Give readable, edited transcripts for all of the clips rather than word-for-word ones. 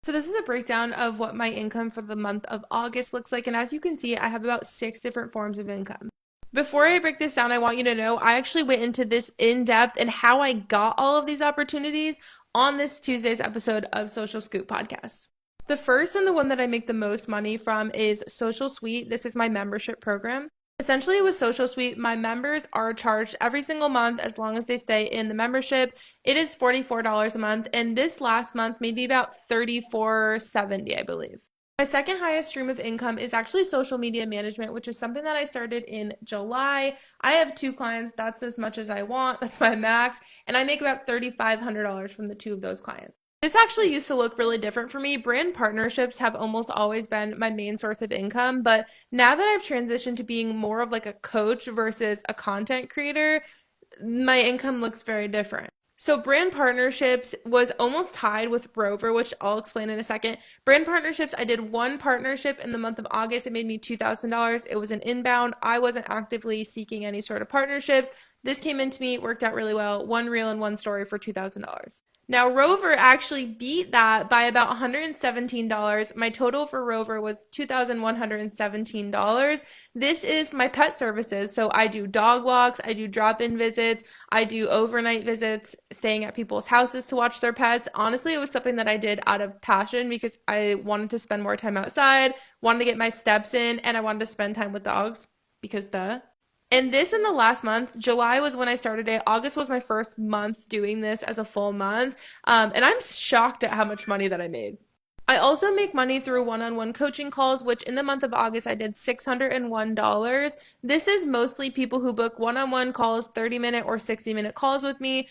So this is a breakdown of what my income for the month of August looks like. And as you can see, I have about 6 different forms of income. Before I break this down, I want you to know I actually went into this in depth and how I got all of these opportunities on this Tuesday's episode of Social Scoop Podcast. The first and the one that I make the most money from is Social Suite. This is my membership program. Essentially, with Social Suite, my members are charged every single month as long as they stay in the membership. It is $44 a month, and this last month made me about $34.70, I believe. My second highest stream of income is actually social media management, which is something that I started in July. I have 2 clients. That's as much as I want. That's my max. And I make about $3,500 from the 2 of those clients. This actually used to look really different for me. Brand partnerships have almost always been my main source of income, but now that I've transitioned to being more of like a coach versus a content creator, my income looks very different. So brand partnerships was almost tied with Rover, which I'll explain in a second. Brand partnerships, I did one partnership in the month of August. It made me $2,000. It was an inbound. I wasn't actively seeking any sort of partnerships. This came into me, worked out really well. One reel and one story for $2,000. Now, Rover actually beat that by about $117. My total for Rover was $2,117. This is my pet services. So I do dog walks, I do drop-in visits, I do overnight visits, staying at people's houses to watch their pets. Honestly, it was something that I did out of passion because I wanted to spend more time outside, wanted to get my steps in, and I wanted to spend time with dogs because and this in the last month, July was when I started it. August was my first month doing this as a full month. And I'm shocked at how much money that I made. I also make money through one-on-one coaching calls, which in the month of August I did $601. This is mostly people who book one-on-one calls, 30-minute or 60-minute calls with me.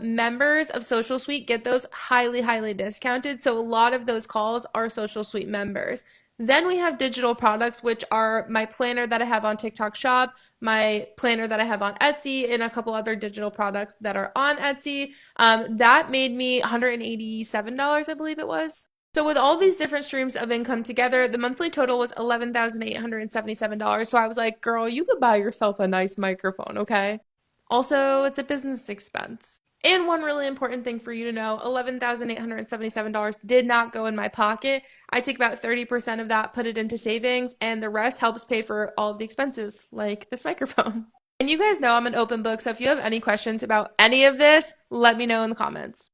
Members of Social Suite get those highly, highly discounted. So a lot of those calls are Social Suite members. Then we have digital products, which are my planner that I have on TikTok Shop, my planner that I have on Etsy, and a couple other digital products that are on Etsy. That made me $187, I believe it was. So with all these different streams of income together, the monthly total was $11,877. So I was like, girl, you could buy yourself a nice microphone, okay? Also, it's a business expense. And one really important thing for you to know, $11,877 did not go in my pocket. I take about 30% of that, put it into savings, and the rest helps pay for all of the expenses, like this microphone. And you guys know I'm an open book, so if you have any questions about any of this, let me know in the comments.